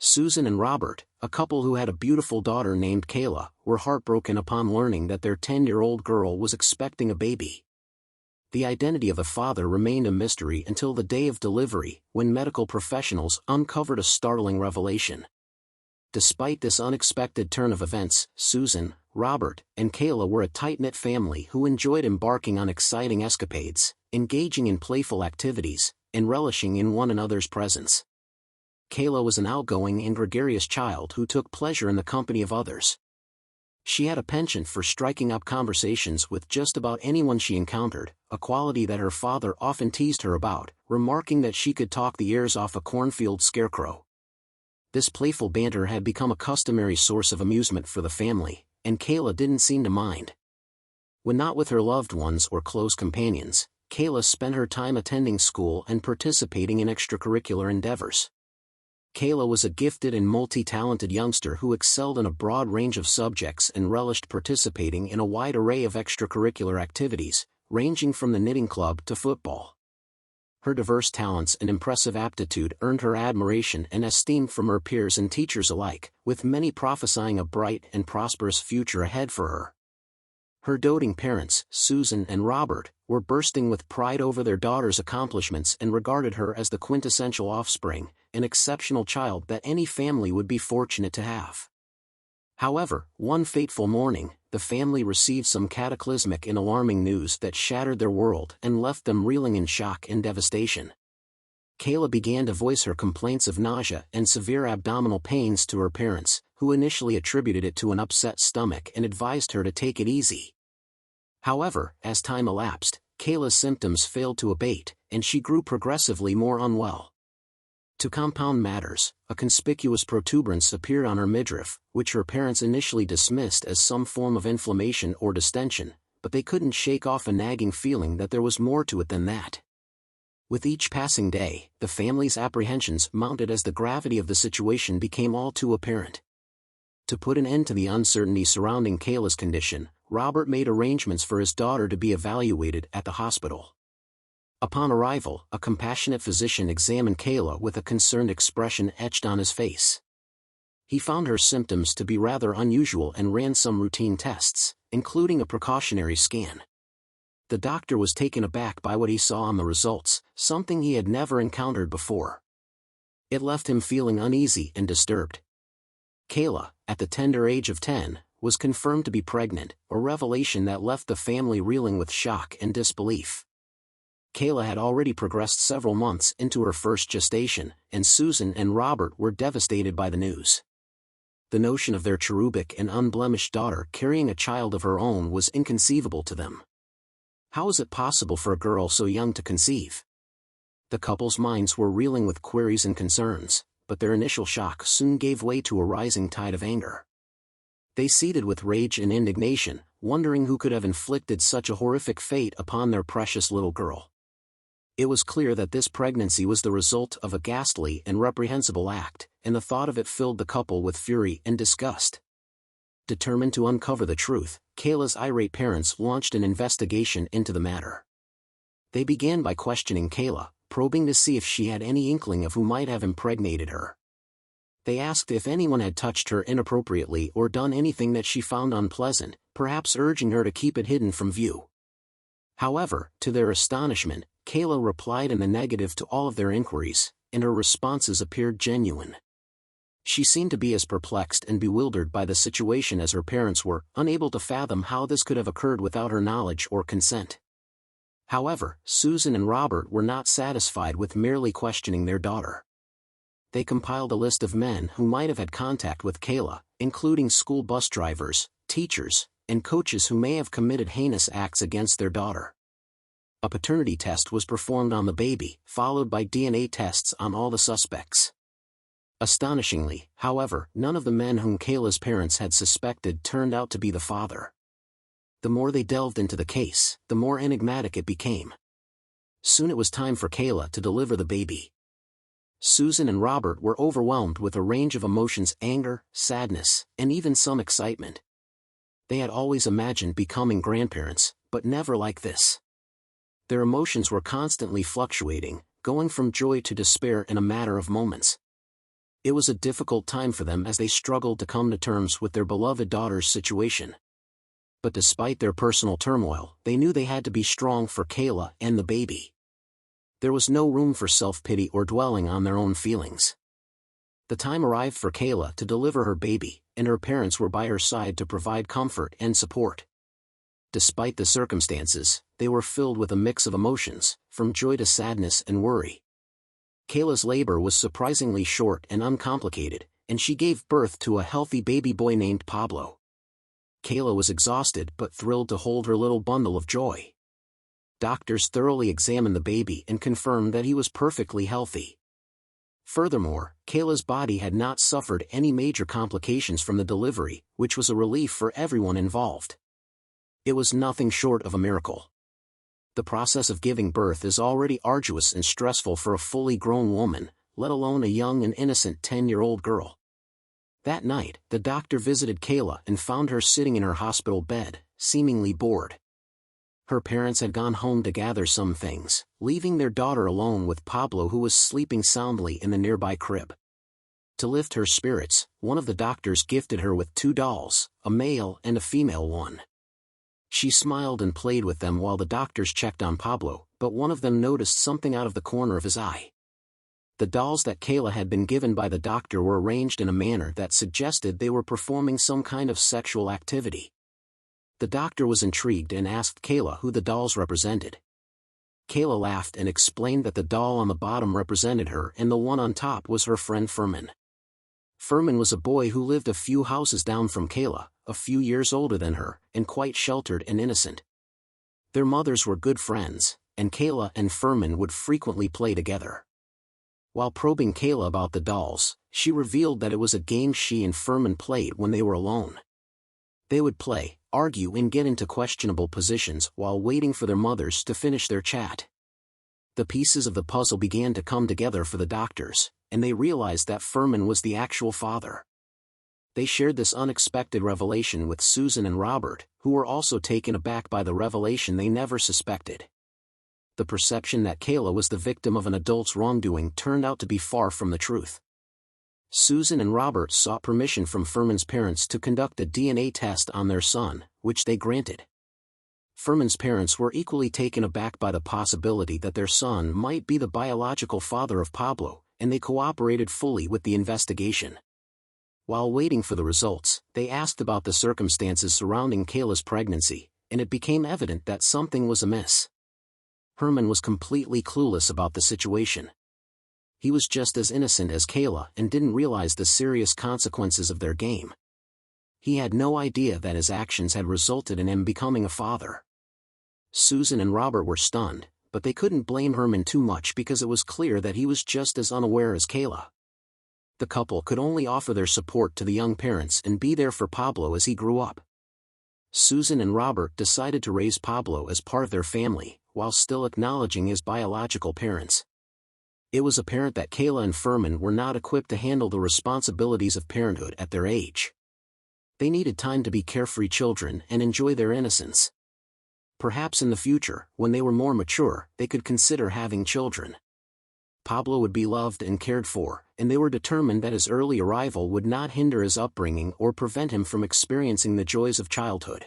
Susan and Robert, a couple who had a beautiful daughter named Kayla, were heartbroken upon learning that their 10-year-old girl was expecting a baby. The identity of the father remained a mystery until the day of delivery, when medical professionals uncovered a startling revelation. Despite this unexpected turn of events, Susan, Robert, and Kayla were a tight-knit family who enjoyed embarking on exciting escapades, engaging in playful activities, and relishing in one another's presence. Kayla was an outgoing and gregarious child who took pleasure in the company of others. She had a penchant for striking up conversations with just about anyone she encountered, a quality that her father often teased her about, remarking that she could talk the ears off a cornfield scarecrow. This playful banter had become a customary source of amusement for the family, and Kayla didn't seem to mind. When not with her loved ones or close companions, Kayla spent her time attending school and participating in extracurricular endeavors. Kayla was a gifted and multi-talented youngster who excelled in a broad range of subjects and relished participating in a wide array of extracurricular activities, ranging from the knitting club to football. Her diverse talents and impressive aptitude earned her admiration and esteem from her peers and teachers alike, with many prophesying a bright and prosperous future ahead for her. Her doting parents, Susan and Robert, were bursting with pride over their daughter's accomplishments and regarded her as the quintessential offspring, an exceptional child that any family would be fortunate to have. However, one fateful morning, the family received some cataclysmic and alarming news that shattered their world and left them reeling in shock and devastation. Kayla began to voice her complaints of nausea and severe abdominal pains to her parents, who initially attributed it to an upset stomach and advised her to take it easy. However, as time elapsed, Kayla's symptoms failed to abate, and she grew progressively more unwell. To compound matters, a conspicuous protuberance appeared on her midriff, which her parents initially dismissed as some form of inflammation or distension, but they couldn't shake off a nagging feeling that there was more to it than that. With each passing day, the family's apprehensions mounted as the gravity of the situation became all too apparent. To put an end to the uncertainty surrounding Kayla's condition, Robert made arrangements for his daughter to be evaluated at the hospital. Upon arrival, a compassionate physician examined Kayla with a concerned expression etched on his face. He found her symptoms to be rather unusual and ran some routine tests, including a precautionary scan. The doctor was taken aback by what he saw on the results, something he had never encountered before. It left him feeling uneasy and disturbed. Kayla, at the tender age of 10, was confirmed to be pregnant, a revelation that left the family reeling with shock and disbelief. Kayla had already progressed several months into her first gestation, and Susan and Robert were devastated by the news. The notion of their cherubic and unblemished daughter carrying a child of her own was inconceivable to them. How was it possible for a girl so young to conceive? The couple's minds were reeling with queries and concerns, but their initial shock soon gave way to a rising tide of anger. They seethed with rage and indignation, wondering who could have inflicted such a horrific fate upon their precious little girl. It was clear that this pregnancy was the result of a ghastly and reprehensible act, and the thought of it filled the couple with fury and disgust. Determined to uncover the truth, Kayla's irate parents launched an investigation into the matter. They began by questioning Kayla, probing to see if she had any inkling of who might have impregnated her. They asked if anyone had touched her inappropriately or done anything that she found unpleasant, perhaps urging her to keep it hidden from view. However, to their astonishment, Kayla replied in the negative to all of their inquiries, and her responses appeared genuine. She seemed to be as perplexed and bewildered by the situation as her parents were, unable to fathom how this could have occurred without her knowledge or consent. However, Susan and Robert were not satisfied with merely questioning their daughter. They compiled a list of men who might have had contact with Kayla, including school bus drivers, teachers, and coaches who may have committed heinous acts against their daughter. A paternity test was performed on the baby, followed by DNA tests on all the suspects. Astonishingly, however, none of the men whom Kayla's parents had suspected turned out to be the father. The more they delved into the case, the more enigmatic it became. Soon it was time for Kayla to deliver the baby. Susan and Robert were overwhelmed with a range of emotions: anger, sadness, and even some excitement. They had always imagined becoming grandparents, but never like this. Their emotions were constantly fluctuating, going from joy to despair in a matter of moments. It was a difficult time for them as they struggled to come to terms with their beloved daughter's situation. But despite their personal turmoil, they knew they had to be strong for Kayla and the baby. There was no room for self-pity or dwelling on their own feelings. The time arrived for Kayla to deliver her baby, and her parents were by her side to provide comfort and support. Despite the circumstances, they were filled with a mix of emotions, from joy to sadness and worry. Kayla's labor was surprisingly short and uncomplicated, and she gave birth to a healthy baby boy named Pablo. Kayla was exhausted but thrilled to hold her little bundle of joy. Doctors thoroughly examined the baby and confirmed that he was perfectly healthy. Furthermore, Kayla's body had not suffered any major complications from the delivery, which was a relief for everyone involved. It was nothing short of a miracle. The process of giving birth is already arduous and stressful for a fully grown woman, let alone a young and innocent 10-year-old girl. That night, the doctor visited Kayla and found her sitting in her hospital bed, seemingly bored. Her parents had gone home to gather some things, leaving their daughter alone with Pablo, who was sleeping soundly in the nearby crib. To lift her spirits, one of the doctors gifted her with 2 dolls, a male and a female one. She smiled and played with them while the doctors checked on Pablo, but one of them noticed something out of the corner of his eye. The dolls that Kayla had been given by the doctor were arranged in a manner that suggested they were performing some kind of sexual activity. The doctor was intrigued and asked Kayla who the dolls represented. Kayla laughed and explained that the doll on the bottom represented her and the one on top was her friend Furman. Furman was a boy who lived a few houses down from Kayla, a few years older than her, and quite sheltered and innocent. Their mothers were good friends, and Kayla and Furman would frequently play together. While probing Kayla about the dolls, she revealed that it was a game she and Furman played when they were alone. They would play, argue and get into questionable positions while waiting for their mothers to finish their chat. The pieces of the puzzle began to come together for the doctors, and they realized that Furman was the actual father. They shared this unexpected revelation with Susan and Robert, who were also taken aback by the revelation they never suspected. The perception that Kayla was the victim of an adult's wrongdoing turned out to be far from the truth. Susan and Robert sought permission from Furman's parents to conduct a DNA test on their son, which they granted. Furman's parents were equally taken aback by the possibility that their son might be the biological father of Pablo, and they cooperated fully with the investigation. While waiting for the results, they asked about the circumstances surrounding Kayla's pregnancy, and it became evident that something was amiss. Herman was completely clueless about the situation. He was just as innocent as Kayla and didn't realize the serious consequences of their game. He had no idea that his actions had resulted in him becoming a father. Susan and Robert were stunned, but they couldn't blame Herman too much because it was clear that he was just as unaware as Kayla. The couple could only offer their support to the young parents and be there for Pablo as he grew up. Susan and Robert decided to raise Pablo as part of their family, while still acknowledging his biological parents. It was apparent that Kayla and Furman were not equipped to handle the responsibilities of parenthood at their age. They needed time to be carefree children and enjoy their innocence. Perhaps in the future, when they were more mature, they could consider having children. Pablo would be loved and cared for, and they were determined that his early arrival would not hinder his upbringing or prevent him from experiencing the joys of childhood.